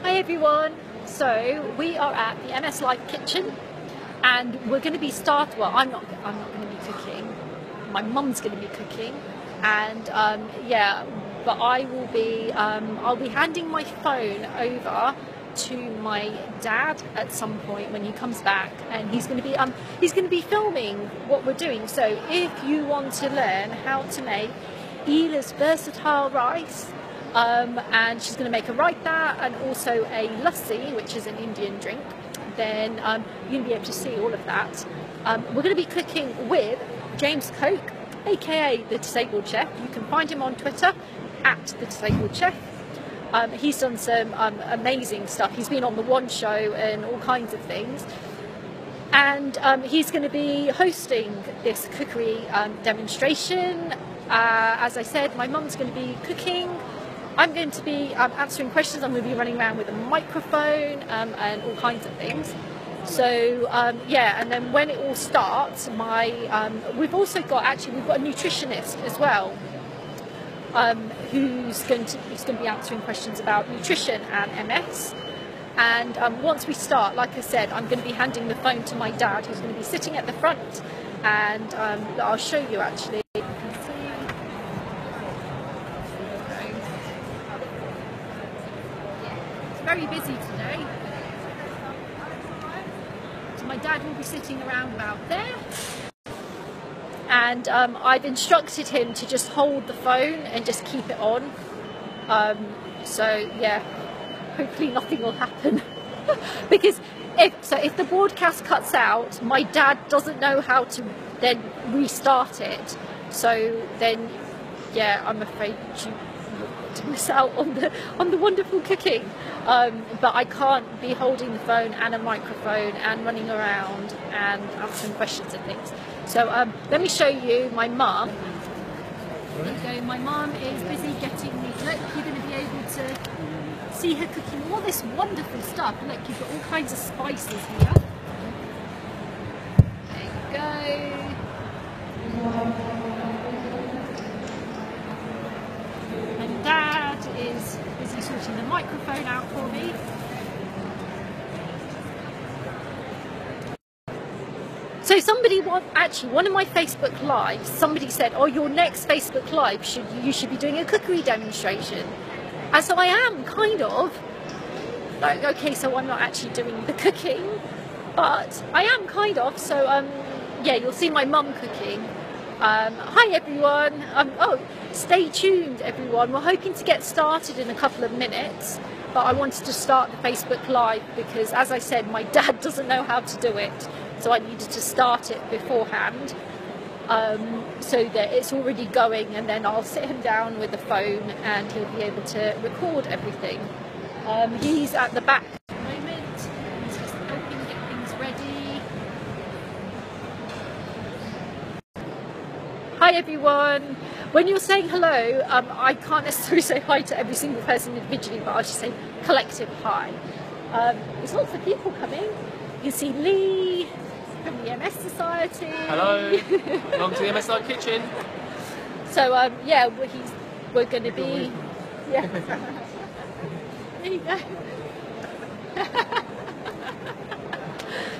Hi everyone, so we are at the MS Live kitchen and we're going to be well I'm not going to be cooking, my mum's going to be cooking, and but I will be I'll be handing my phone over to my dad at some point when he comes back, and he's going to be filming what we're doing. So if you want to learn how to make Ila's versatile rice, and she's going to make a raita and also a lassi, which is an Indian drink, then you're going to be able to see all of that. We're going to be cooking with James Coke, aka the Disabled Chef. You can find him on Twitter at the Disabled Chef. He's done some amazing stuff. He's been on the One Show and all kinds of things. And he's going to be hosting this cookery demonstration. As I said, my mum's going to be cooking. I'm going to be answering questions. I'm going to be running around with a microphone and all kinds of things. So and then when it all starts, we've got a nutritionist as well, who's going to be answering questions about nutrition and MS. And once we start, like I said, I'm going to be handing the phone to my dad, who's going to be sitting at the front, and I'll show you actually. Very busy today, so my dad will be sitting around about there, and I've instructed him to just hold the phone and just keep it on, so yeah, hopefully nothing will happen because if the broadcast cuts out, my dad doesn't know how to then restart it, so then yeah, I'm afraid to miss out on the wonderful cooking, but I can't be holding the phone and a microphone and running around and answering questions and things. So let me show you my mum. There you go. My mum is busy getting me. Look, you're going to be able to see her cooking all this wonderful stuff. Look, you've got all kinds of spices here. There you go. Dad is busy sorting the microphone out for me. So one of my Facebook lives, somebody said, oh, your next Facebook live you should be doing a cookery demonstration. And so I am kind of like, okay, so I'm not actually doing the cooking, but I am kind of, so yeah, you'll see my mum cooking. Hi everyone, stay tuned everyone, we're hoping to get started in a couple of minutes, but I wanted to start the Facebook Live because, as I said, my dad doesn't know how to do it, so I needed to start it beforehand, so that it's already going, and then I'll sit him down with the phone and he'll be able to record everything. He's at the back at the moment, he's just helping get things ready. Hi everyone. When you're saying hello, I can't necessarily say hi to every single person individually, but I'll just say collective hi. There's lots of people coming. You can see Lee from the MS Society. Hello, welcome to the MS Live kitchen. So yeah, we're going to be, yeah. There you go.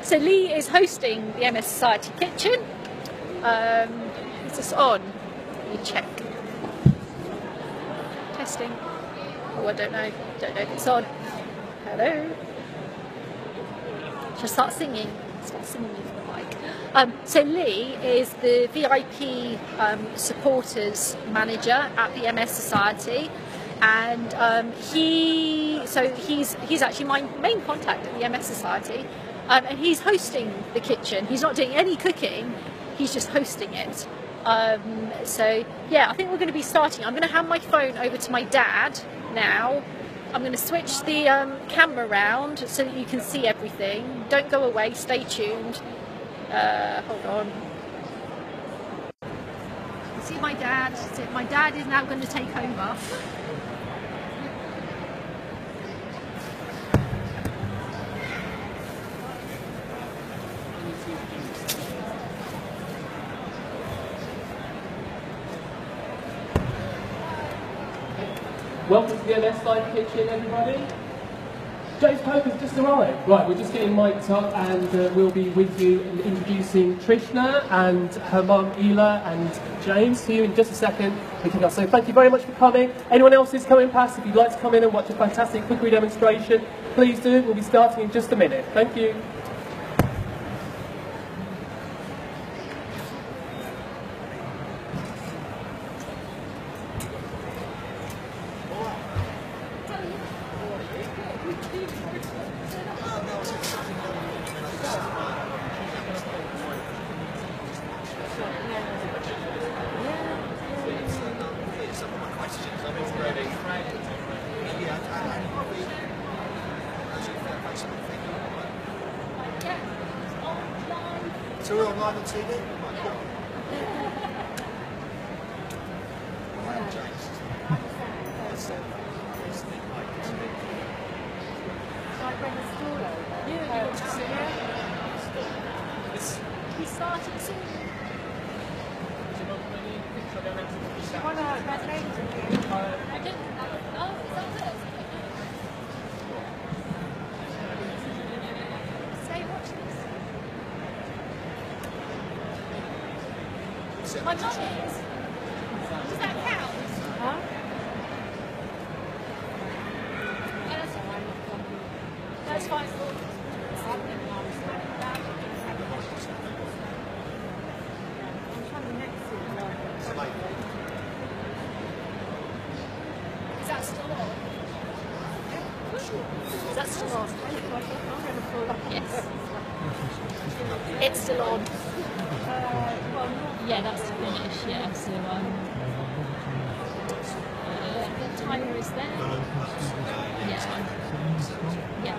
So Lee is hosting the MS Society kitchen. Is this on? You check. Testing. Oh, I don't know. Don't know if it's on. Hello. Should I start singing? Start singing into the mic. So Lee is the VIP supporters manager at the MS Society, and he's actually my main contact at the MS Society, and he's hosting the kitchen. He's not doing any cooking. He's just hosting it. So yeah, I think we're going to be starting. I'm going to hand my phone over to my dad now. I'm going to switch the camera around so that you can see everything. Don't go away, stay tuned. Hold on. See my dad. So my dad is now going to take over. Welcome to the MS Live kitchen, everybody. James Poker's just arrived. Right, we're just getting mic'd up and we'll be with you in introducing Trishna and her mum Ela and James to you in just a second. So thank you very much for coming. Anyone else who's coming past, if you'd like to come in and watch a fantastic cookery demonstration, please do. We'll be starting in just a minute. Thank you. So we're online on TV? I am James. Shall I bring the stool over? We started soon. I didn't. Oh, is that it? Say, watch this. My mum is. Does that count? Huh? Yeah, that's fine. Is that still on? Is that still on? Yes. It's still on. Yeah, that's to finish, yeah. So, the timer is there. Yeah. Yeah.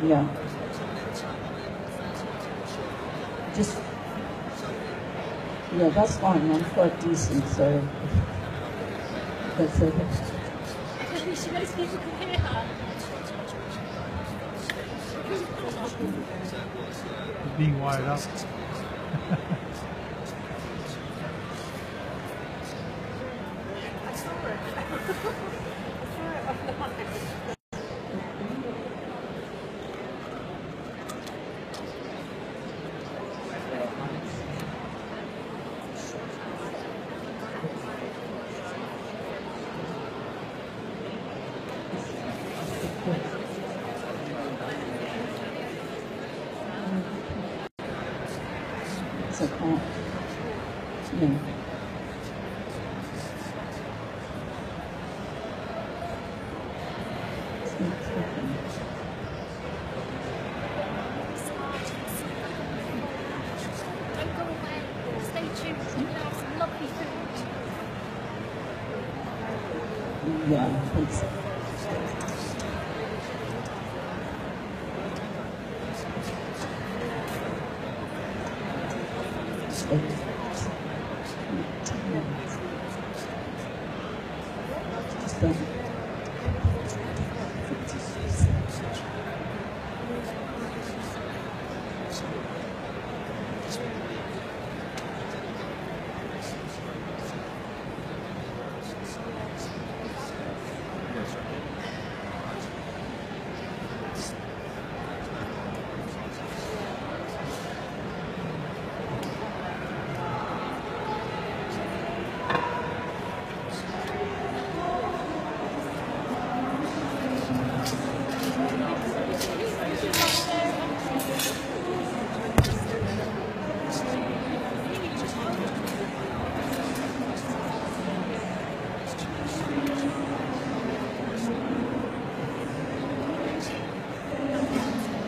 Yeah. Just, yeah, that's fine. I'm quite decent, so that's it. She knows people can hear her. Being wired up. So I can't, yeah. Don't go away. Stay tuned. We're going to have some lovely food. Yeah, I think so. Just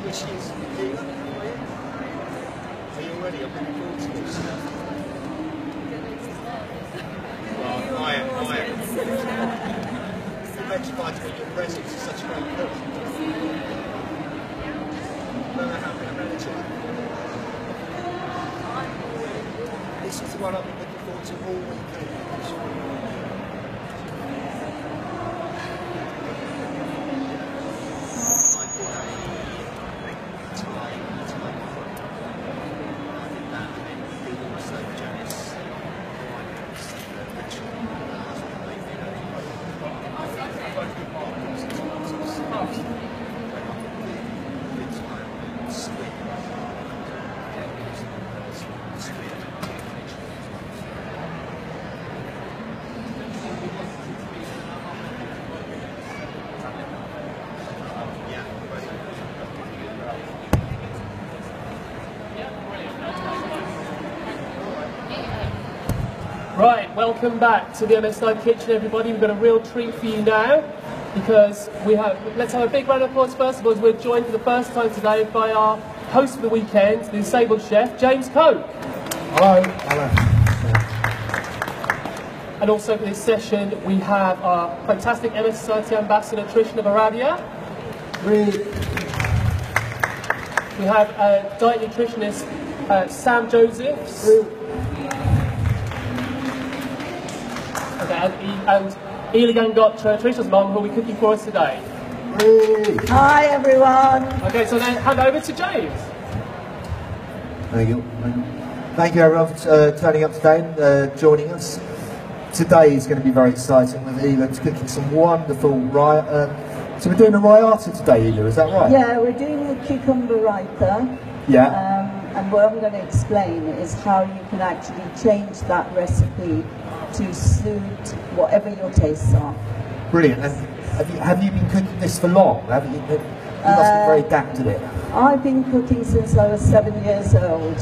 Which is Ela, are you ready? I'm looking forward to this. Well, I am. I'm petrified to meet your presence. It's such a great book. Don't know how I'm going to manage it. This is the one I've been looking forward to all weekend. Right, welcome back to the MS Live Kitchen, everybody. We've got a real treat for you now because let's have a big round of applause first of all, as we're joined for the first time today by our host for the weekend, the disabled chef, James Coke. Hello. Hello. And also for this session, we have our fantastic MS Society Ambassador, Trishna Baradia. We have diet nutritionist, Sam Josephs. And Iligan Gotcha, Trishna's mum, who will be cooking for us today. Hi everyone. Okay, so then hand over to James. Thank you. Thank you everyone for turning up today and joining us. Today is going to be very exciting with Ela cooking some wonderful so we're doing a riata today, Ela, is that right? Yeah, we're doing a cucumber raita. Yeah. And what I'm going to explain is how you can actually change that recipe to suit whatever your tastes are. Brilliant. And have you been cooking this for long? You must be very adept at it. I've been cooking since I was 7 years old.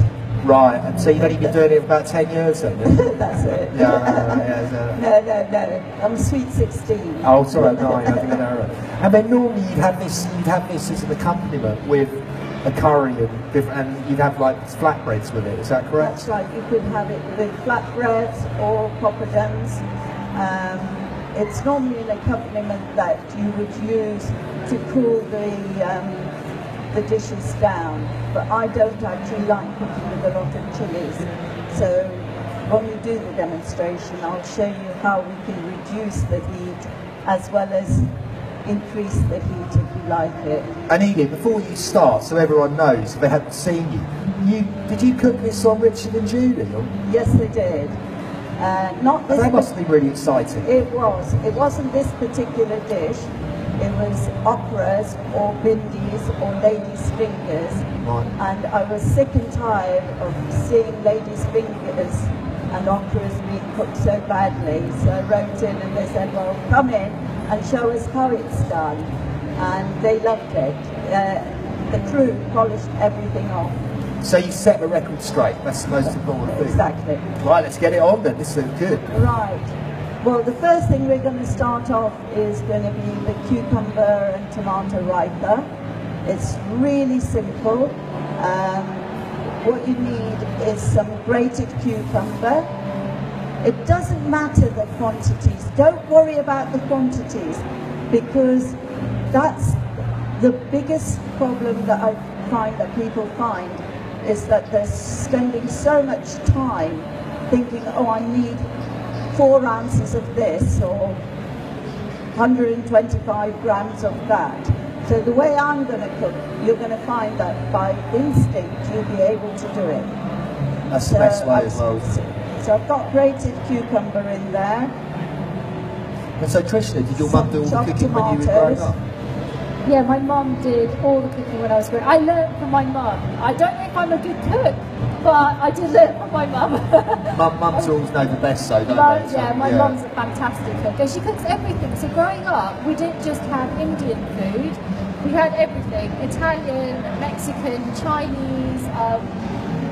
Right, and so you've only been doing it for about 10 years then? That's it. No. I'm sweet 16. Oh, sorry, no, I think I know. And then normally you'd have this as an accompaniment with a curry and you'd have like flatbreads with it, is that correct? That's right, you could have it with flatbreads or poppadoms. It's normally an accompaniment that you would use to cool the dishes down, but I don't actually like cooking with a lot of chilies. So when we do the demonstration, I'll show you how we can reduce the heat as well as increase the heat if you like it. And Edie, before you start, so everyone knows, if they haven't seen you, did you cook this on Richard and Julie? Or? Yes, they did. Not this. That must be really exciting. It was. It wasn't this particular dish. It was operas or bindis or ladies' fingers. Right. And I was sick and tired of seeing ladies' fingers and operas being cooked so badly. So I wrote in and they said, well, come in and show us how it's done. And they loved it. The crew polished everything off. So you set the record straight, that's the most important thing. Exactly. Right, let's get it on then, this looks good. Right. Well, the first thing we're going to start off is going to be the cucumber and tomato raita. It's really simple. What you need is some grated cucumber. It doesn't matter the quantities. Don't worry about the quantities because that's the biggest problem that I find that people find is that they're spending so much time thinking, oh, I need 4 ounces of this or 125 grams of that. So the way I'm going to cook, you're going to find that by instinct you'll be able to do it. That's the best way as well. So I've got grated cucumber in there. And so Trishna, did your mum do all the cooking when you were growing up? Yeah, my mum did all the cooking when I was growing up. I learned from my mum. I don't know if I'm a good cook, but I did learn from my mum. Mums always know the best, so don't they? Yeah, my mum's a fantastic cook. And she cooks everything. So growing up, we didn't just have Indian food. We had everything. Italian, Mexican, Chinese,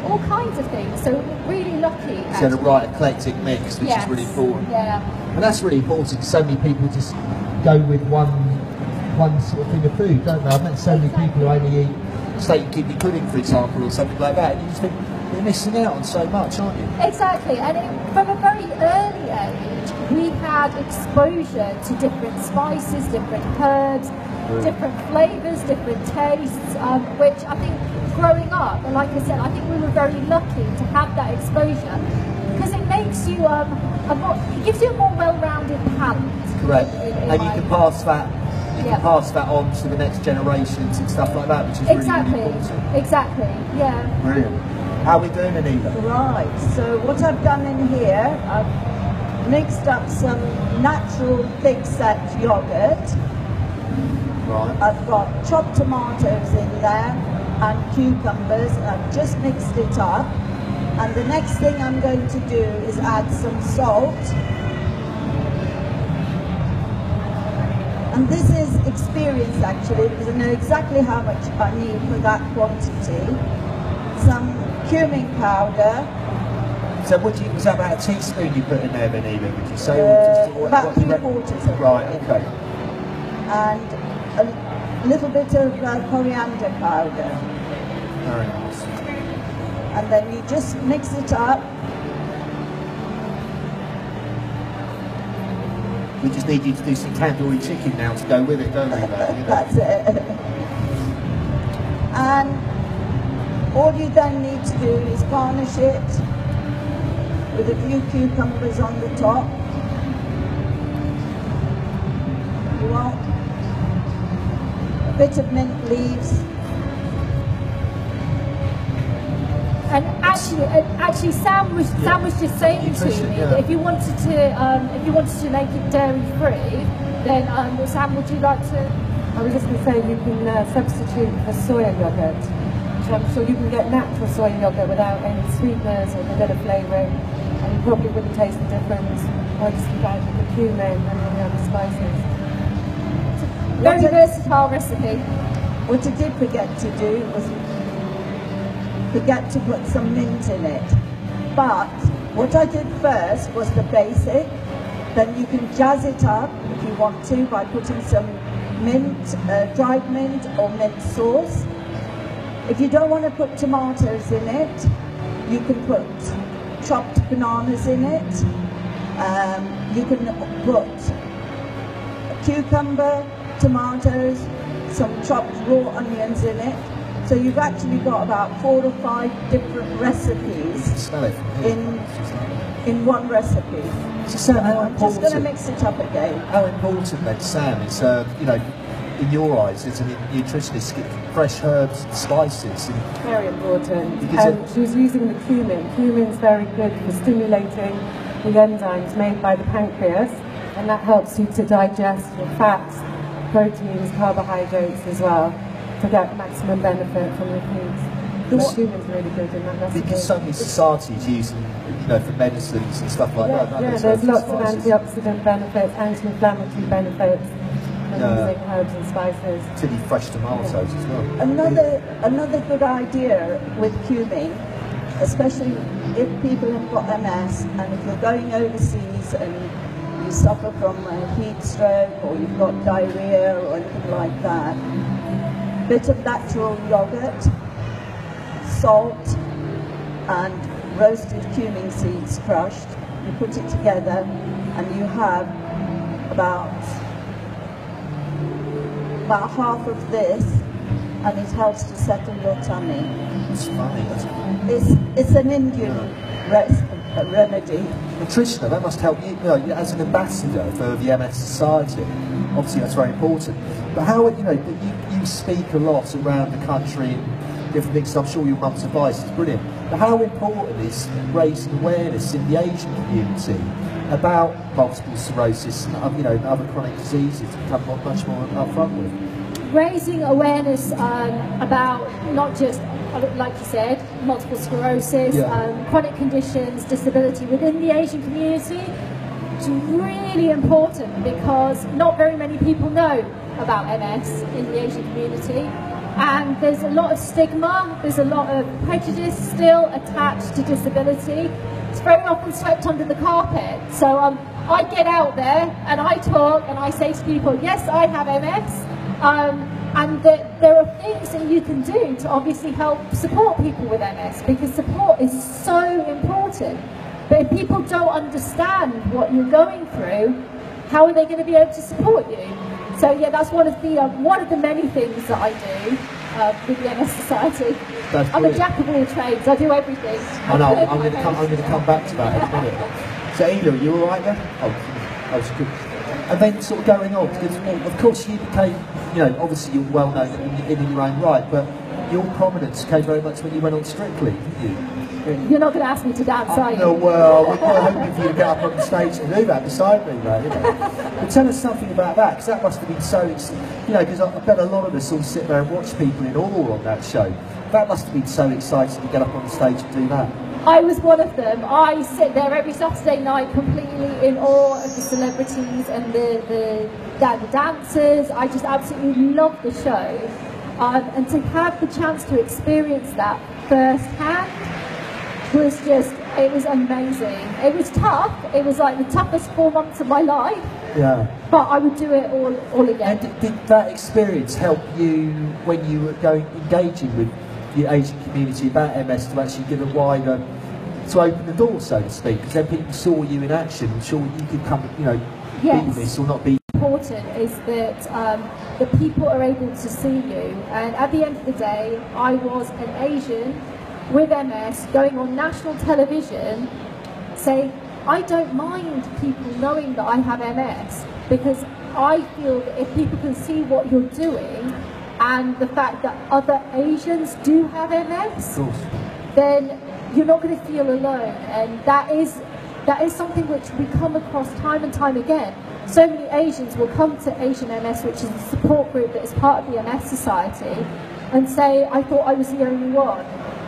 all kinds of things. So really lucky. She had a right eclectic mix, which is really important. Yeah. And that's really important because so many people just go with one sort of thing of food, don't they? I've met so many people who only eat steak and kidney pudding, for example, or something like that, and you just think you're missing out on so much, aren't you? Exactly, and from a very early age, we had exposure to different spices, different herbs, different flavours, different tastes, which I think growing up, and like I said, I think we were very lucky to have that exposure because it makes you it gives you a more well-rounded palate. Correct, and you can pass that. Pass that on to the next generations and stuff like that, which is really important. Exactly, yeah. Brilliant. How are we doing, Anita? Right, so what I've done in here, I've mixed up some natural thick-set yogurt. Right. I've got chopped tomatoes in there and cucumbers, and I've just mixed it up. And the next thing I'm going to do is add some salt. And this is experience actually, because I know exactly how much I need for that quantity. some cumin powder, So was that about a teaspoon you put in there, Benita, would you say? Or just, about what do you 3/4 of Right, it, okay. and a little bit of coriander powder, Very nice. and then you just mix it up. We just need you to do some tandoori chicken now to go with it, don't we? Though, you know? That's it. And all you then need to do is garnish it with a few cucumbers on the top. You want a bit of mint leaves. And actually, Sam was just saying to me that if you wanted to make it dairy free, then Sam, would you like to? I was just going to say you can substitute for soya yogurt. So I'm sure you can get natural soya yogurt without any sweeteners or vanilla flavouring, and you probably wouldn't taste the difference. Or just combine with the cumin and all the other spices. Very versatile recipe. What I did forget to do was forget to put some mint in it. But what I did first was the basic. Then you can jazz it up if you want to by putting some mint, dried mint or mint sauce. If you don't want to put tomatoes in it, you can put chopped bananas in it. You can put a cucumber, tomatoes, some chopped raw onions in it. So you've actually got about 4 or 5 different recipes in one recipe. So Sam, how I'm just going to important? mix it up again. How important then, Sam, is you know, in your eyes, as a nutritionist, get fresh herbs and spices? And Very important. Because She was using the cumin. Cumin's very good for stimulating the enzymes made by the pancreas, and that helps you to digest your fats, proteins, carbohydrates as well, to get maximum benefit from your foods. The cumin's really good in that recipe. because so many societies use them, you know, for medicines and stuff like that. don't they? Yeah, So there's lots of spices. antioxidant benefits, anti-inflammatory benefits, and using herbs and spices. Particularly fresh tomatoes as well. Another good idea with cumin, especially if people have got MS and if you're going overseas and you suffer from a heat stroke or you've got diarrhea or anything like that, bit of natural yogurt, salt and roasted cumin seeds crushed, you put it together and you have about half of this, and it helps to settle your tummy. It's funny. It's an Indian remedy. Nutritioner, that must help you, as an ambassador for the MS Society. Obviously, that's very important. But how, you speak a lot around the country, different things. I'm sure your mum's advice is brilliant. But how important is raising awareness in the Asian community about multiple sclerosis and other chronic diseases to become much more upfront with? Raising awareness about not just, like you said, multiple sclerosis, chronic conditions, disability within the Asian community. It's really important because not very many people know about MS in the Asian community, and there's a lot of stigma, there's a lot of prejudice still attached to disability. It's very often swept under the carpet. So I get out there and I talk and I say to people, yes, I have MS, and that there are things that you can do to obviously help support people with MS, because support is so important. But if people don't understand what you're going through, how are they going to be able to support you? So yeah, that's one of the many things that I do with the MS Society. I'm a jack of all trades. I do everything. I know. I'm going to come back to that in a minute. So, Ela, are you all right there? Oh, that's good. And then sort of going on, because of course you became, obviously you're well known in your own right, but your prominence came very much when you went on Strictly, didn't you? You're not going to ask me to dance, are you? No, well, we're hoping for you to get up on the stage and do that beside me, mate. But tell us something about that, because that must have been so, because I bet a lot of us all sit there and watch people in awe on that show. That must have been so exciting to get up on the stage and do that. I was one of them. I sit there every Saturday night completely in awe of the celebrities and the dancers. I just absolutely love the show. And to have the chance to experience that firsthand was just, it was amazing. It was tough. It was like the toughest 4 months of my life. Yeah. But I would do it all again. And did that experience help you when you were engaging with the Asian community about MS to actually give a wider, to open the door, so to speak? Because then people saw you in action, and sure you could come, you know, Yes. be this or not be. Important is that the people are able to see you, and at the end of the day, I was an Asian with MS going on national television saying, I don't mind people knowing that I have MS, because I feel that if people can see what you're doing and the fact that other Asians do have MS, then you're not going to feel alone. And that is something which we come across time and time again. So many Asians will come to Asian MS, which is a support group that is part of the MS Society, and say, I thought I was the only one.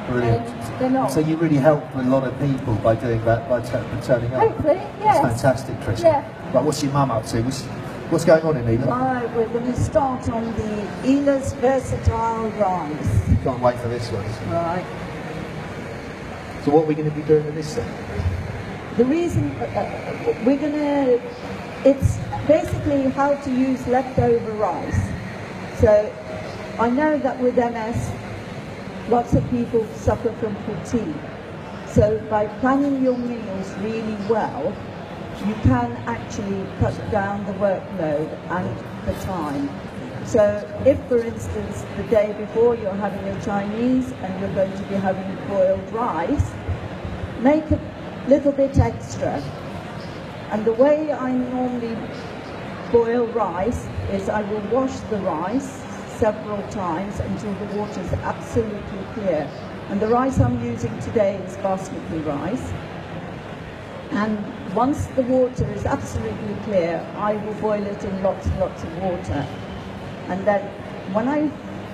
Brilliant. And they're not. So you really helped a lot of people by doing that, by turning up. Hopefully, yes. That's fantastic, Trish. Yeah. Right, what's your mum up to? What's going on in Ela? Right, we're going to start on the Ela's Versatile Rice. Can't wait for this one. Right. So what are we going to be doing with this then? The reason we're going to, it's basically how to use leftover rice. So I know that with MS, lots of people suffer from fatigue. So by planning your meals really well, you can actually cut down the workload and the time. So if, for instance, the day before you're having a Chinese and you're going to be having boiled rice, make a little bit extra. And the way I normally boil rice is I will wash the rice several times until the water is absolutely clear. And the rice I'm using today is basmati rice. And once the water is absolutely clear, I will boil it in lots and lots of water. And then when I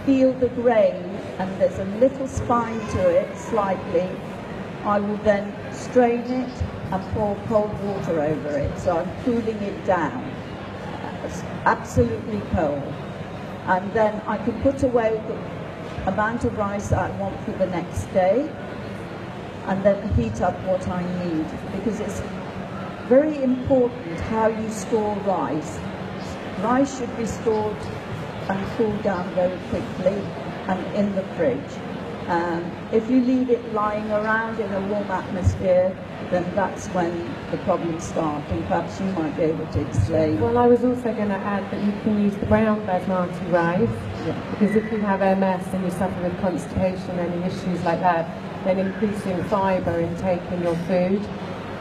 feel the grain and there's a little spine to it slightly, I will then strain it and pour cold water over it. So I'm cooling it down. It's absolutely cold. And then I can put away the amount of rice that I want for the next day, and then heat up what I need, because it's very important how you store rice. Rice should be stored and cooled down very quickly and in the fridge. If you leave it lying around in a warm atmosphere, then that's when the problems start, and perhaps you might be able to explain. Well, I was also going to add that you can use the brown basmati rice, because if you have MS and you suffer with constipation, any issues like that, then increasing fibre intake in your food.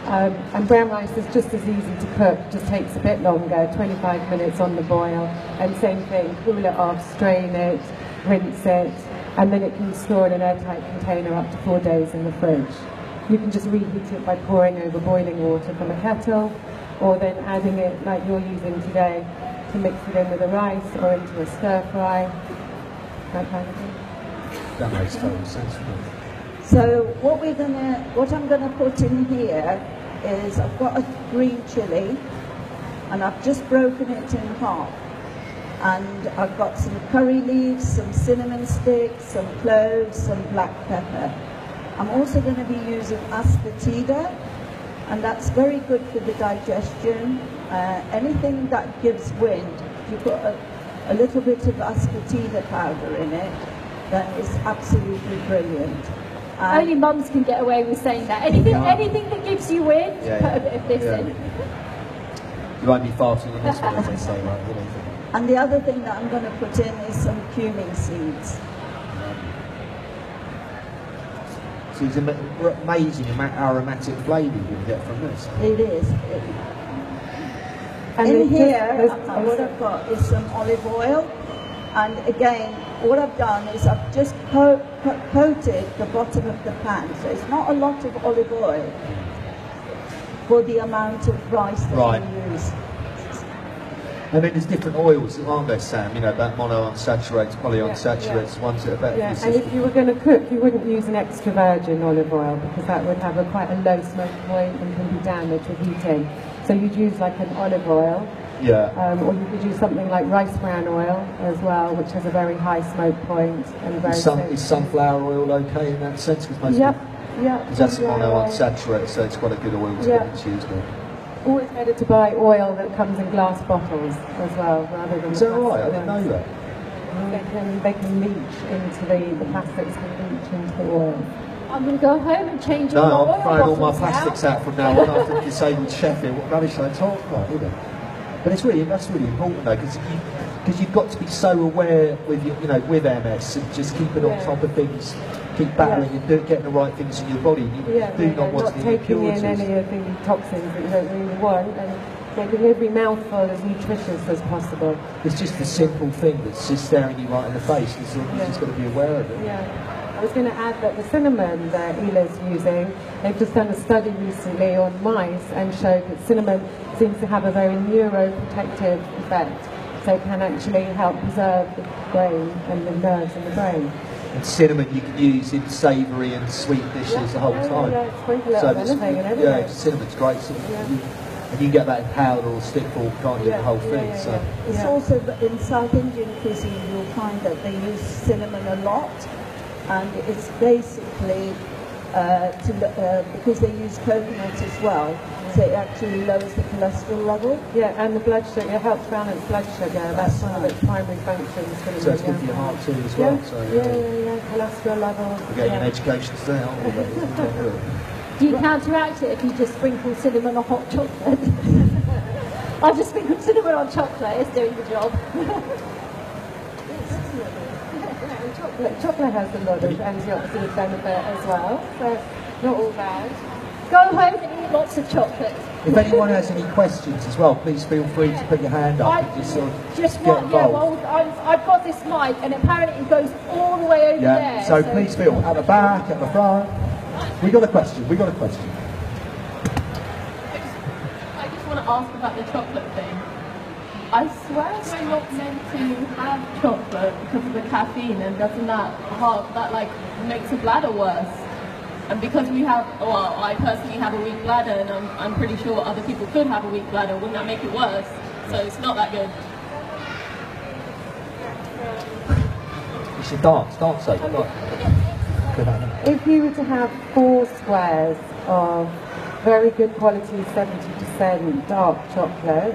And brown rice is just as easy to cook, just takes a bit longer, 25 minutes on the boil, and same thing, cool it off, strain it, rinse it, and then it can be stored in an airtight container up to 4 days in the fridge. You can just reheat it by pouring over boiling water from a kettle, or then adding it like you're using today to mix it in with the rice or into a stir fry, that kind of thing. That makes total sense. So what I'm gonna put in here is I've got a green chilli, and I've just broken it in half. And I've got some curry leaves, some cinnamon sticks, some cloves, some black pepper. I'm also going to be using asafetida, and that's very good for the digestion. Anything that gives wind, if you put a little bit of asafetida powder in it, then it's absolutely brilliant. Only mums can get away with saying that. Anything that gives you wind, Yeah, put a bit of this in. You won't be fasting on this one, as they say, right? You know. And the other thing that I'm going to put in is some cumin seeds. So it's amazing aromatic flavour you can get from this. It is. And In it here, just- what I've got is some olive oil. And again, what I've done is I've just coated the bottom of the pan. So it's not a lot of olive oil for the amount of rice that Right. you use. I mean, there's different oils, aren't there, Sam? You know, about monounsaturated, polyunsaturated, ones that are better Yeah, for and your if system. you were going to cook, you wouldn't use an extra virgin olive oil, because that would have quite a low smoke point and can be damaged with heating. So you'd use like an olive oil, Yeah. Or you could use something like rice bran oil as well, which has a very high smoke point and very Is sunflower oil okay in that sense? Because Yep. Yeah. Because that's monounsaturated, so it's quite a good oil to get into use with. Always better to buy oil that comes in glass bottles as well, rather than. Is that right? I didn't know that. They can leach into the plastics can leach into the oil. I'm going to go home and change all No, my I'm oil throwing all my bottles plastics now. out from now on after the disabled Sheffield. What rubbish I talk about, isn't it? But that's really important though, because you've got to be so aware with with MS and just keeping on top of things, keep battling and getting the right things in your body. You do not want not any taking in impurities. any of the toxins that you don't really want, and making every mouthful as nutritious as possible. It's just a simple thing that's just staring you right in the face. You've just got to be aware of it. Yeah. I was going to add that the cinnamon that Ila's using, they've just done a study recently on mice and showed that cinnamon seems to have a very neuroprotective effect. So it can actually help preserve the brain and the nerves in the brain. And cinnamon you can use in savoury and sweet dishes the whole time. Yeah, sprinkle it on anything and everything. Yeah, cinnamon's great. And you can get that in powder or stick fork, can't you, the whole thing. It's also in South Indian cuisine you'll find that they use cinnamon a lot, and it's basically because they use coconut as well, so it actually lowers the cholesterol level. Yeah, and the blood sugar, it helps balance blood sugar. That's one of its primary functions. So it's good for your heart too as well. Yeah, cholesterol level. We're getting an education today, aren't we? Do you counteract it if you just sprinkle cinnamon on hot chocolate? I've just sprinkled cinnamon on chocolate, it's doing the job. Chocolate has a lot of antioxidant benefit as well, so not all bad. Go home and eat lots of chocolate. If anyone has any questions as well, please feel free to put your hand up and just sort of get involved. I've got this mic and apparently it goes all the way over there. So please feel at the back, at the front. We got a question. I just want to ask about the chocolate thing. I swear we're not meant to have chocolate because of the caffeine, and doesn't that like makes the bladder worse? And because I personally have a weak bladder, and I'm pretty sure other people could have a weak bladder, wouldn't that make it worse? So it's not that good. You should dance over. If you were to have 4 squares of very good quality 70% dark chocolate,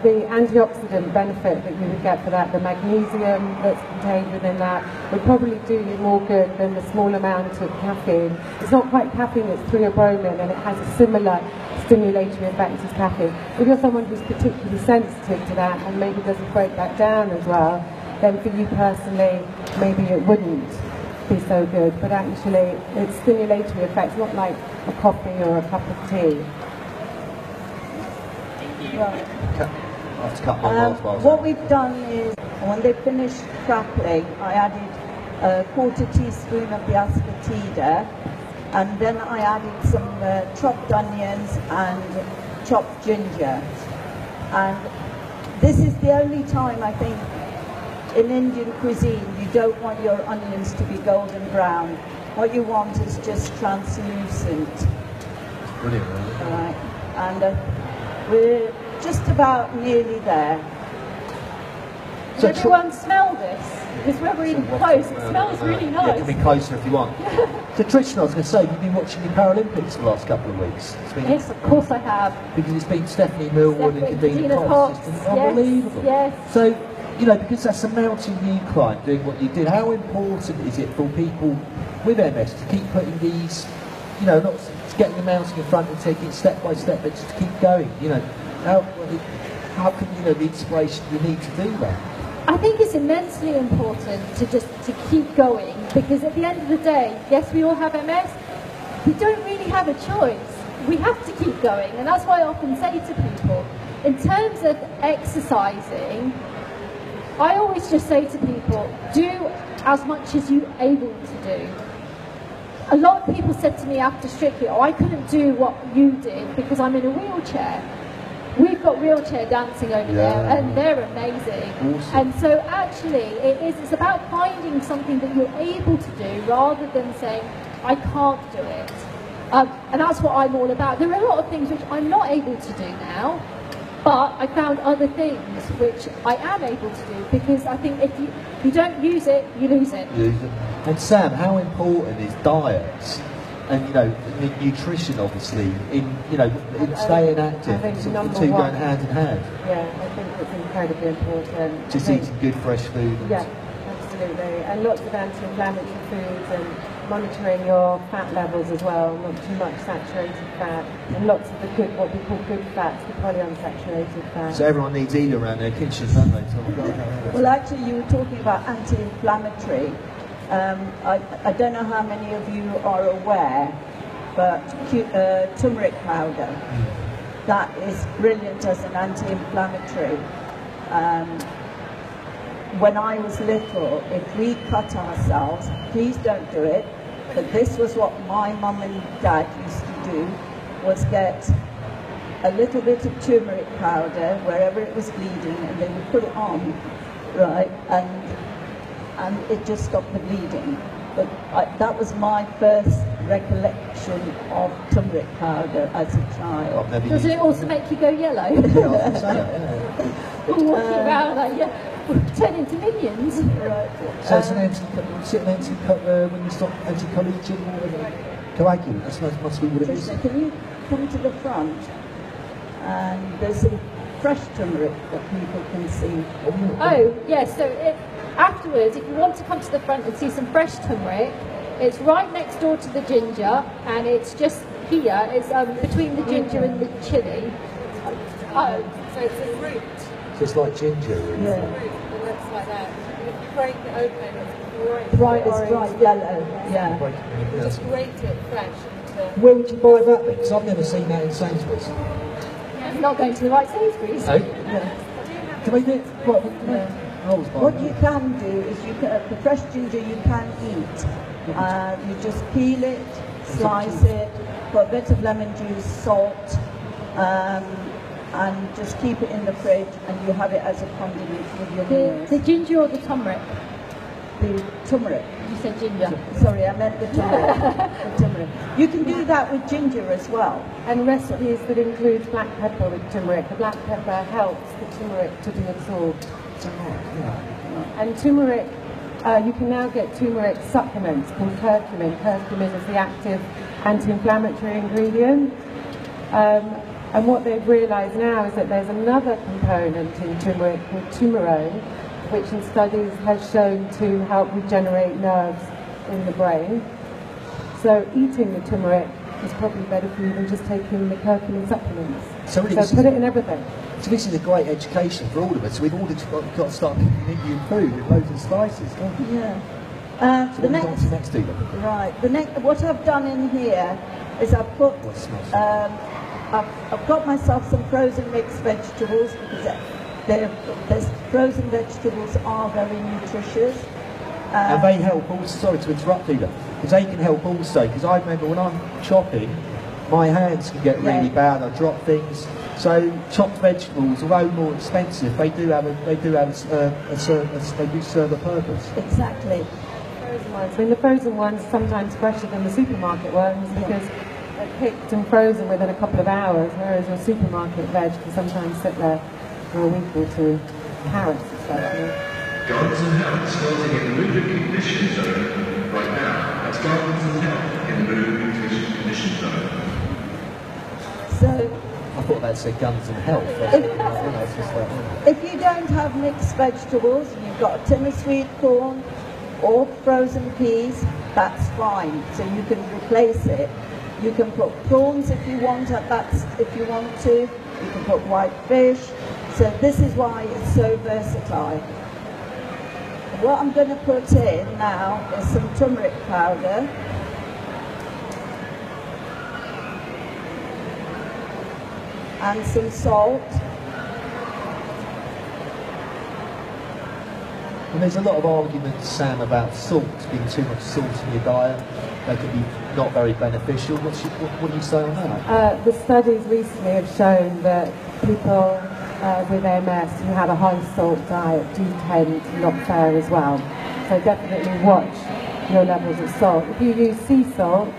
the antioxidant benefit that you would get for that, the magnesium that's contained within that, would probably do you more good than the small amount of caffeine. It's not quite caffeine, it's theobromine, and it has a similar stimulatory effect as caffeine. If you're someone who's particularly sensitive to that and maybe doesn't break that down as well, then for you personally, maybe it wouldn't be so good, but actually it's stimulatory effects, not like a coffee or a cup of tea. What we've done is, when they finished crackling, I added a quarter teaspoon of the ascotida, and then I added some chopped onions and chopped ginger. And this is the only time, I think, in Indian cuisine you don't want your onions to be golden brown. What you want is just translucent. Brilliant. Right. And we're just about nearly there. Does everyone smell this? Because we're really close. It smells really nice. Yeah, you can be closer if you want. So Trishna, I was going to say, you've been watching the Paralympics the last couple of weeks. Yes, of course I have. Because it's been Stephanie Millwood and Kadina Cox. It's been unbelievable. Yes. So, because that's a mountain you climb, doing what you did, how important is it for people with MS to keep putting these, not getting the mountain in front and taking it step by step, but just to keep going, how can, the inspiration you need to do that? I think it's immensely important to keep going, because at the end of the day, yes, we all have MS, we don't really have a choice. We have to keep going, and that's why I often say to people, in terms of exercising, I always just say to people, do as much as you're able to do. A lot of people said to me after Strictly, I couldn't do what you did because I'm in a wheelchair. We've got wheelchair dancing over there, and they're amazing. Awesome. And so actually, it's about finding something that you're able to do rather than saying, I can't do it. And that's what I'm all about. There are a lot of things which I'm not able to do now, But I found other things which I am able to do, because I think if you don't use it, you lose it. And Sam, how important is diet and nutrition, obviously, in in staying active? I think The number two one. going hand in hand. Yeah, I think it's incredibly important. Just I think- eating good fresh food. Yeah, absolutely. And lots of anti-inflammatory foods, and monitoring your fat levels as well, not too much saturated fat, and lots of the good, what we call good fats, the polyunsaturated fat. So everyone needs Ela around their kitchen, don't they? Well, actually, you were talking about anti-inflammatory. I don't know how many of you are aware, but turmeric powder, that is brilliant as an anti-inflammatory. When I was little, if we cut ourselves, please don't do it, but this was what my mum and dad used to do, was get a little bit of turmeric powder wherever it was bleeding, and they would put it on, right, and it just stopped the bleeding. But that was my first recollection of turmeric powder as a child. Does it also make you go yellow? Walking around like, turn into minions. Right. So it's an when you stop anti-coagulant, that must be what it is. Trishna, can you come to the front? And there's some fresh turmeric that people can see. Oh, yes, so afterwards, if you want to come to the front and see some fresh turmeric, it's right next door to the ginger, and it's just here, it's between the ginger and the chilli. Oh, So it's a root. So it's like ginger. Really. Yeah. It looks like that. If you break it open, it's Bright, it's orange. bright yellow, yeah. Just grate it fresh into... Where would you buy that then? Because I've never seen that in Sainsbury's. it's not going to the right Sainsbury's. No? Yeah. Can we do it? What? Yeah. I always buy What that. you can do is the fresh ginger you can eat. You just peel it, slice it, put a bit of lemon juice, salt, and just keep it in the fridge, and you have it as a condiment with your meals. The ginger or the turmeric? The turmeric. You said ginger. Sorry, I meant the turmeric. The turmeric. You can do that with ginger as well. And recipes that include black pepper with turmeric. The black pepper helps the turmeric to be absorbed. And turmeric, you can now get turmeric supplements called curcumin. Curcumin is the active anti-inflammatory ingredient. And what they've realised now is that there's another component in turmeric called turmerone, which in studies has shown to help regenerate nerves in the brain. So eating the turmeric is probably better for you than just taking the curcumin supplements. So really So put it in everything. So this is a great education for all of us. We've all got to start cooking Indian food with loads of spices, don't we? Yeah. So The what have we got to next, next, Ela? right. What I've done in here is I've put. What smells? I've got myself some frozen mixed vegetables, because the frozen vegetables are very nutritious. And they help also, sorry to interrupt Ela, because they can help also, because I remember when I'm chopping, my hands can get really bad, I drop things. So chopped vegetables, although more expensive, they do serve a purpose. Exactly. Frozen ones. I mean, the frozen ones are sometimes fresher than the supermarket ones because they're picked and frozen within a couple of hours, whereas your supermarket veg can sometimes sit there for a week or two. Carrots especially. Gardens and Health starting in the Mood and Condition Zone right now. That's Gardens and Health in the Mood and Condition Zone. So I thought that said guns and health. It's just like, if you don't have mixed vegetables, you've got a tin of sweet corn or frozen peas, that's fine. So you can replace it. You can put prawns if you want if you want to. You can put white fish. So this is why it's so versatile. What I'm going to put in now is some turmeric powder. And some salt. and there's a lot of arguments, Sam, about salt, being too much salt in your diet. That can be not very beneficial. What do you say on that? The studies recently have shown that people with MS who have a high salt diet do tend to not fare as well. So definitely watch your levels of salt. If you use sea salt,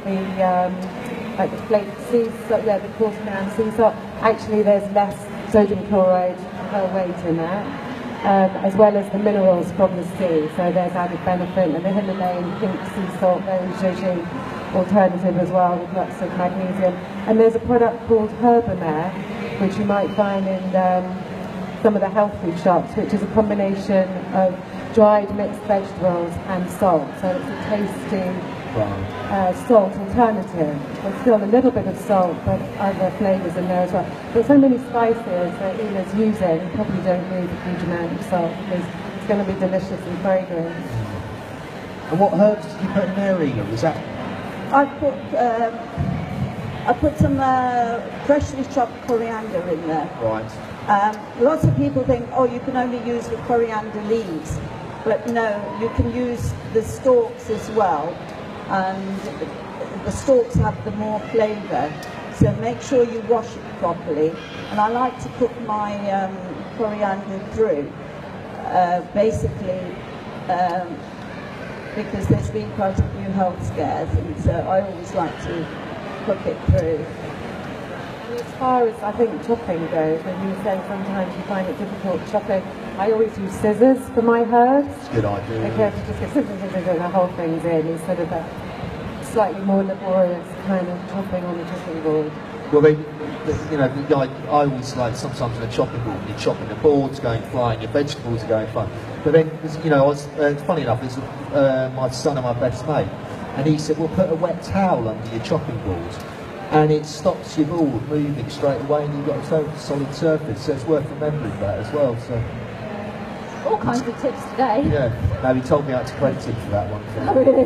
like the flaked sea salt, the coarse ground sea salt, actually there's less sodium chloride per weight in there, as well as the minerals from the sea. So there's added benefit, and the Himalayan pink sea salt, very zhuzhy alternative as well, with lots of magnesium. And there's a product called Herbamare, which you might find in some of the health food shops, which is a combination of dried mixed vegetables and salt. So it's a tasty salt alternative. There's still a little bit of salt, but other flavours in there as well. But so many spices that Ila's using, you probably don't need a huge amount of salt because it's going to be delicious and fragrant. And what herbs did you put in there, Ela? Was that? I put some freshly chopped coriander in there. Right. Lots of people think, oh, you can only use the coriander leaves. But no, you can use the stalks as well. And the stalks have the more flavour. So make sure you wash it properly. And I like to cook my coriander through, basically, because there's been quite a few health scares, and so I always like to cook it through. And as far as I think chopping goes, when you say sometimes you find it difficult chopping, I always use scissors for my herbs. It's a good idea. Because you just go scissors and the whole thing's in instead of that slightly more laborious kind of chopping on the chopping board. Well, you know, I always like sometimes on a chopping board, you're chopping the boards going flying, your vegetables are going flying. But then, you know, it's funny enough, it's my son and my best mate, and he said, well, put a wet towel under your chopping board, and it stops your board moving straight away, and you've got a solid surface. So it's worth remembering that as well. So. All kinds of tips today. Yeah. No, he told me how to credit him for that one. Oh, really?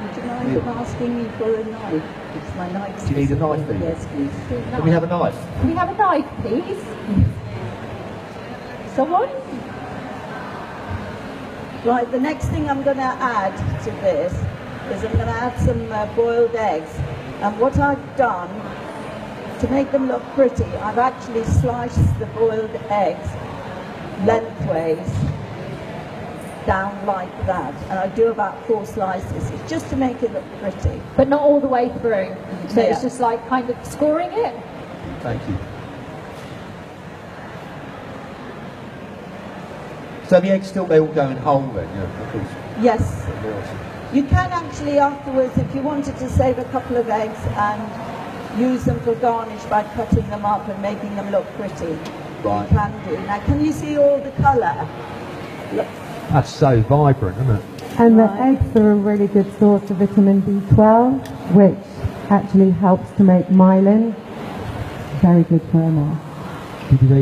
Would you mind him asking me for a knife? It's my knife. Do you need a knife, Ela? Yes, please. Can we have a knife? Can we have a knife, please? Someone? Right, the next thing I'm going to add to this is I'm going to add some boiled eggs. And what I've done, to make them look pretty, I've actually sliced the boiled eggs lengthways down like that. And I do about 4 slices. It's just to make it look pretty. But not all the way through. So Yeah. it's just like kind of scoring it. Thank you. So the eggs still, they all go in whole then, yeah, of course. Yes. You can actually afterwards, if you wanted to save a couple of eggs and use them for garnish by cutting them up and making them look pretty, Right. you can do. Now can you see all the colour? Look. That's so vibrant, isn't it? And the Right. eggs are a really good source of vitamin B12, which actually helps to make myelin. Very good for MS.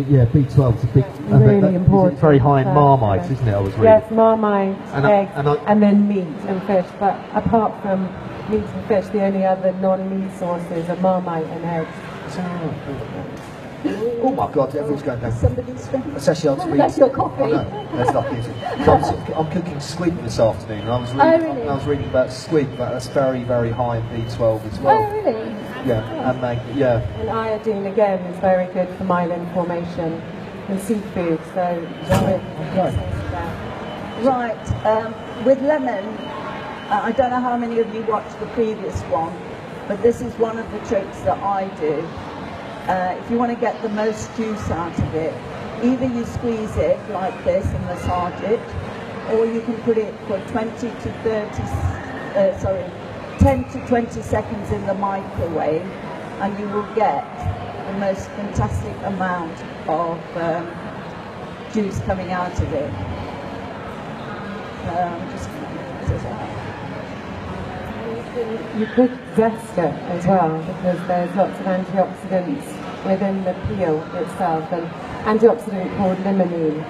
Yeah, B12 is a big... Really important. It's very high in for- Marmite, isn't it? I was reading. Yes, Marmite, And eggs, and and then meat and fish. But apart from meat and fish, the only other non-meat sources are Marmite and eggs. Oh my God, everyone's going down. Somebody's done. That's actually, I was reading... That's your coffee. I know, that's not it. I'm cooking squid this afternoon, and I was really? I was reading about squid, but that's very, very high in B12 as well. Oh, really? Yeah, and yeah. And iodine again is very good for myelin formation in seafood. So Right, with lemon, I don't know how many of you watched the previous one, but this is one of the tricks that I do. If you want to get the most juice out of it, either you squeeze it like this and massage it, or you can put it for 10 to 20 seconds in the microwave, and you will get the most fantastic amount of juice coming out of it. Just going to mix this out. you could zest it as well, because there's lots of antioxidants within the peel itself, and antioxidant called limonene.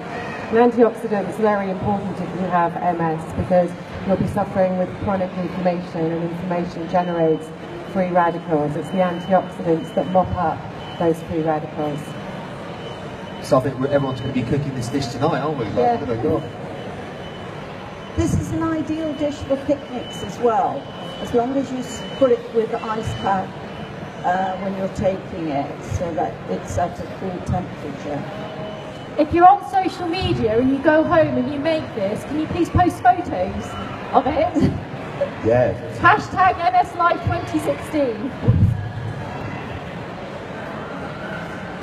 An antioxidant is very important if you have MS, because you'll be suffering with chronic inflammation, and inflammation generates free radicals. It's the antioxidants that mop up those free radicals. So I think everyone's going to be cooking this dish tonight, aren't we? Yeah. Like, oh my God. This is an ideal dish for picnics as well, as long as you put it with the ice pack when you're taking it, so that it's at a cool temperature. If you're on social media and you go home and you make this, can you please post photos of it? Yeah. Hashtag MS Live 2016.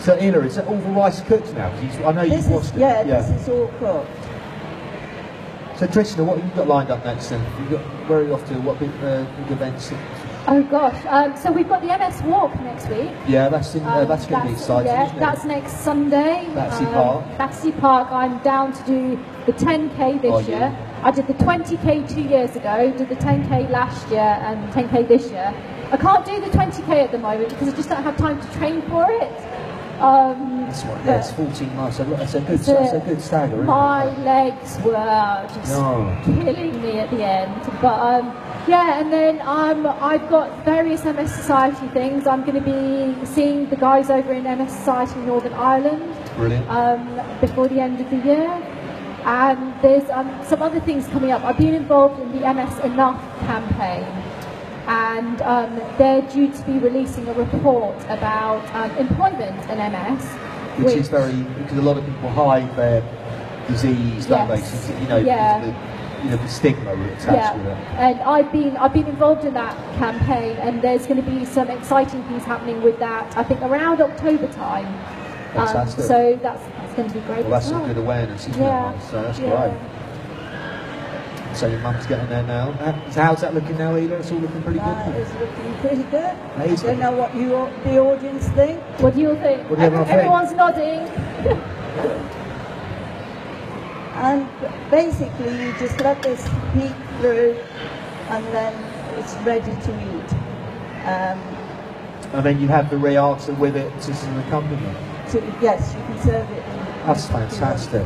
So Ela, is that all the rice cooked now? 'Cause I know you've washed it. Yeah, this is all cooked. So Trishna, what have you got lined up next then? Where are you off to? What big events? Oh gosh, so we've got the MS Walk next week. Yeah, that's going to be exciting, Yeah, isn't it? that's next Sunday. Battersea Park. Battersea Park. I'm down to do the 10k this year. I did the 20k 2 years ago, did the 10k last year, and 10k this year. I can't do the 20k at the moment because I just don't have time to train for it. That's right. Yeah, it's 14 miles. That's a good stagger. Isn't my it? legs were just killing me at the end, but yeah. And then I've got various MS Society things. I'm going to be seeing the guys over in MS Society Northern Ireland. Brilliant. Before the end of the year. And there's some other things coming up. I've been involved in the MS Enough campaign, and they're due to be releasing a report about employment in MS. Which is very, because a lot of people hide their disease, don't they? Because of the stigma attached with it. And I've been involved in that campaign, and there's going to be some exciting things happening with that, I think around October time. Fantastic. So that's going to be great. Well, that's some good awareness, isn't it? So that's great. So your mum's getting there now. So how's that looking now, Ela? It's all looking pretty good? It's looking pretty good. Amazing. I don't know what the audience think. What do you think? Everyone's nodding. And basically you just let this heat through and then it's ready to eat. And then you have the reata with it to the accompaniment. Yes, you can serve it. That's fantastic.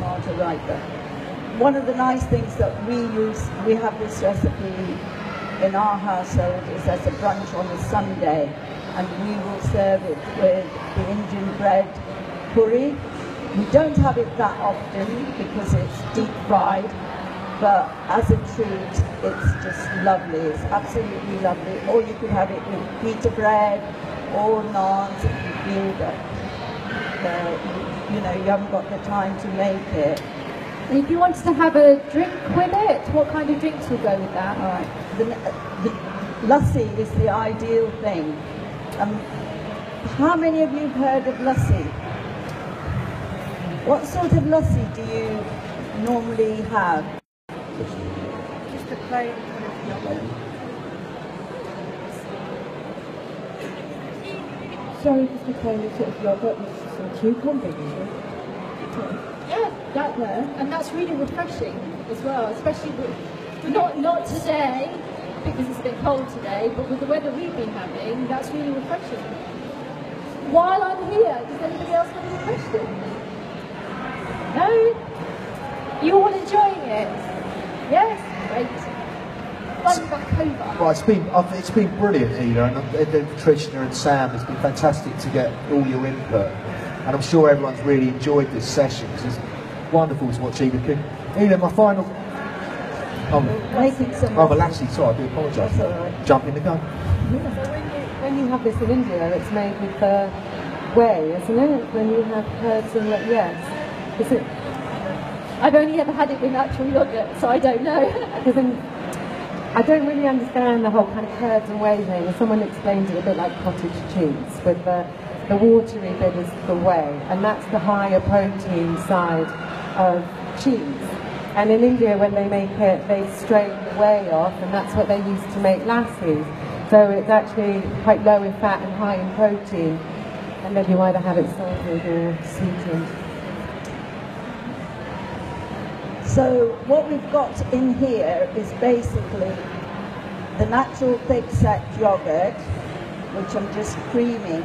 One of the nice things that we have this recipe in our household is as a brunch on a Sunday, and we will serve it with the Indian bread curry. We don't have it that often because it's deep fried, but as a treat, it's just lovely. It's absolutely lovely. Or you could have it with pita bread or naans if you feel that you haven't got the time to make it. And if you wanted to have a drink with it, what kind of drinks would go with that? All right. The lassi is the ideal thing. How many of you have heard of lassi? What sort of lassi do you normally have? Just a plain Sorry, just a plain sort of yogurt with some cucumbers. Yeah, that there, and that's really refreshing as well, especially with not today because it's a bit cold today, but with the weather we've been having, that's really refreshing. While I'm here, does anybody else have any questions? No? You all enjoying it? Yes? Great. Run back over. Well, it's been brilliant, Ela, and Trishna and Sam, it's been fantastic to get all your input. And I'm sure everyone's really enjoyed this session because it's wonderful to watch Ela cook. Ela, my final... Making some... Oh, lassi, sorry, I do apologise. Right. Jumping the gun. When you have this in India, it's made with whey, isn't it? When you have herbs and yes. Is it? I've only ever had it with natural yogurt, so I don't know. I don't really understand the whole kind of curds and whey thing. Someone explained it a bit like cottage cheese, with the watery bit is the whey, and that's the higher protein side of cheese. And in India, when they make it, they strain the whey off, and that's what they use to make lassis. So it's actually quite low in fat and high in protein, and then you either have it salted or sweetened. So what we've got in here is basically the natural thick set yogurt, which I'm just creaming.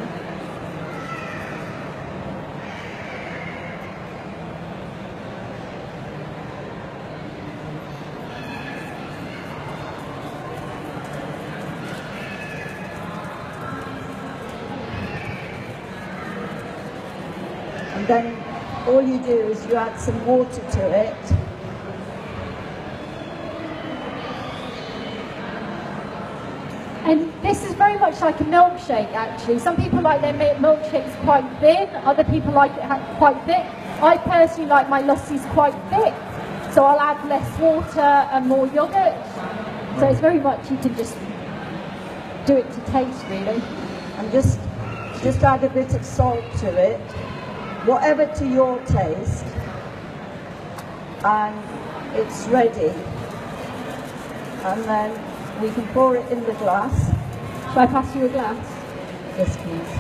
And then all you do is you add some water to it. And this is very much like a milkshake, actually. Some people like their milkshakes quite thin, other people like it quite thick. I personally like my lassis quite thick, so I'll add less water and more yogurt. So it's very much, you can just do it to taste, really. I'm just Just add a bit of salt to it, whatever to your taste, and it's ready. And then we can pour it in the glass. Shall I pass you a glass? Yes, please.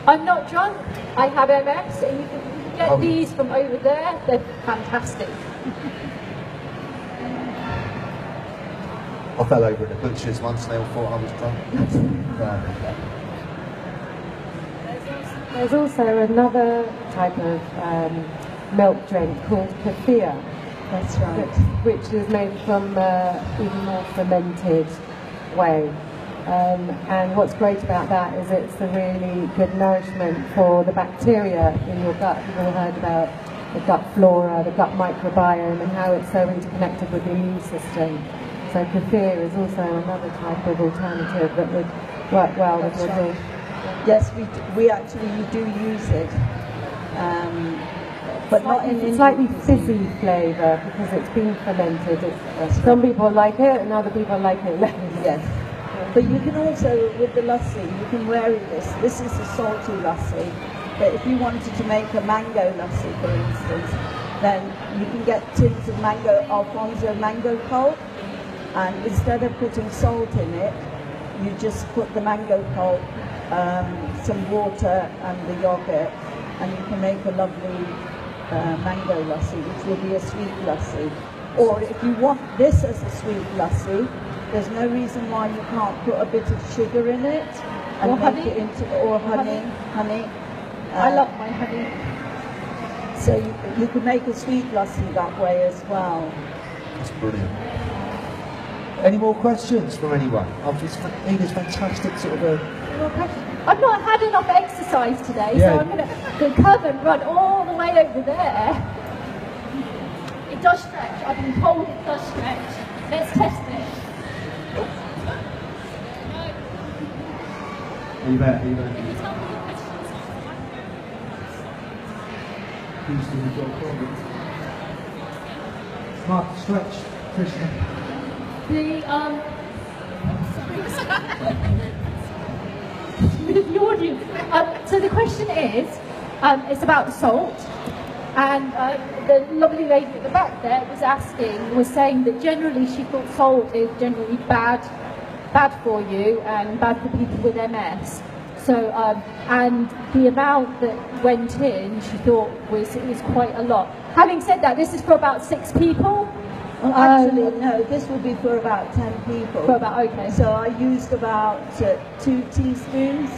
I'm not drunk, I have MS, and you can get Oh. these from over there, they're fantastic. I fell over in a butcher's once and they all thought I was drunk. There's also another type of milk drink called kefir. That's right. Which is made from even more fermented whey. And what's great about that is it's a really good nourishment for the bacteria in your gut. You've all heard about the gut flora, the gut microbiome, and how it's so interconnected with the immune system. So kefir is also another type of alternative that would work well with your dish. Yes, we actually do use it, but not in It's slightly fizzy flavour because it's been fermented. Some people like it and other people like it less. Yes. But you can also, with the lassi, you can vary this. This is a salty lassi, but if you wanted to make a mango lassi, for instance, then you can get tins of Alfonso mango pulp, and instead of putting salt in it, you just put the mango pulp, some water and the yogurt, and you can make a lovely mango lassi, which will be a sweet lassi. Or if you want this as a sweet lassi, there's no reason why you can't put a bit of sugar in it and Or make honey. it into, or honey. I love my honey. So you can make a sweet lassi that way as well. That's brilliant. Any more questions from anyone? Edith's fantastic sort of a... I've not had enough exercise today, Yeah. so I'm going to come and run all the way over there. It does stretch. I've been told it does stretch. Let's test it. Are you there? Smart stretch, Krishna. The audience. So the question is, it's about the salt, and the lovely lady at the back there was saying that generally she thought salt is generally bad for you and bad for people with MS. So, and the amount that went in, she thought was quite a lot. Having said that, this is for about 6 people. Well, actually, no, this will be for about 10 people. For about, okay. So I used about 2 teaspoons.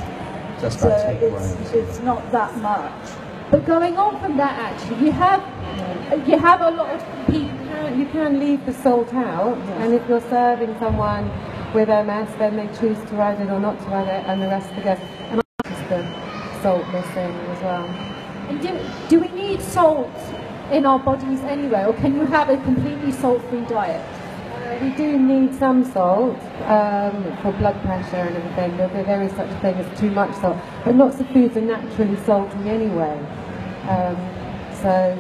Just So about 10 grams. it's not that much. But going on from that, actually, you have a lot of people. You can leave the salt out, and if you're serving someone with MS, then they choose to add it or not to add it, and the rest of the guests. And I just the salt missing as well. And do we need salt in our bodies anyway, or can you have a completely salt-free diet? We do need some salt for blood pressure and everything. There is such a thing as too much salt, but lots of foods are naturally salty anyway. So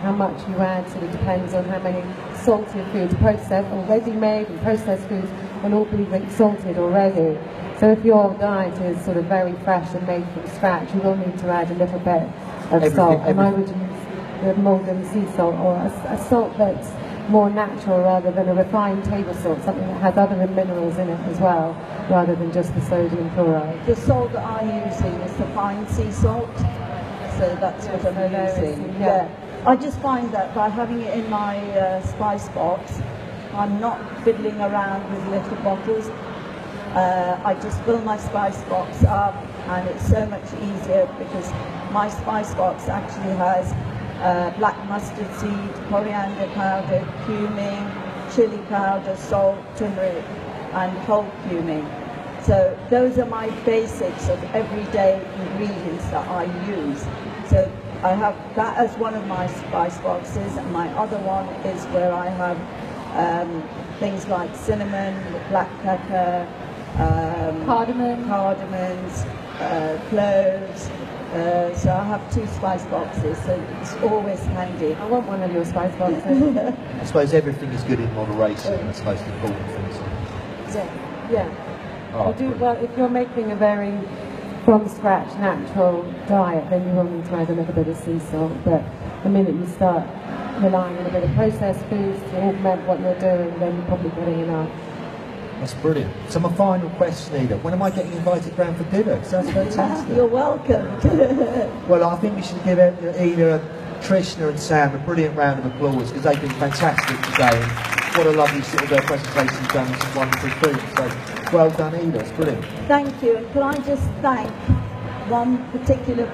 how much you add sort of depends on how many salted foods, processed or ready-made and processed foods will all be salted already. So if your diet is sort of very fresh and made from scratch, you will need to add a little bit of salt. And I would use the Malden sea salt, or a salt that's more natural rather than a refined table salt, something that has other minerals in it as well, rather than just the sodium chloride. The salt that I'm using is the fine sea salt, so that's what I'm using. Yeah. I just find that by having it in my spice box, I'm not fiddling around with little bottles. I just fill my spice box up, and it's so much easier because my spice box actually has black mustard seed, coriander powder, cumin, chili powder, salt, turmeric, and whole cumin. So those are my basics of everyday ingredients that I use. So I have that as one of my spice boxes, and my other one is where I have things like cinnamon, black pepper, cardamoms, cloves. So I have 2 spice boxes, so it's always handy. I want one of your spice boxes. I suppose everything is good in moderation. That's the most important thing. Yeah. Oh, You do, well, if you're making a very from scratch natural diet, then you will need to add a little bit of sea salt. But the minute you start relying on a bit of processed foods to augment what you're doing, then you're probably getting enough. That's brilliant. So my final question, Eda, when am I getting invited round for dinner? 'Cause that's fantastic. You're welcome. Well, I think we should give Eda, Trishna and Sam a brilliant round of applause because they've been fantastic today. And what a lovely sort of presentation you've done, some wonderful food. So well done, Eda. It's brilliant. Thank you. And can I just thank one particular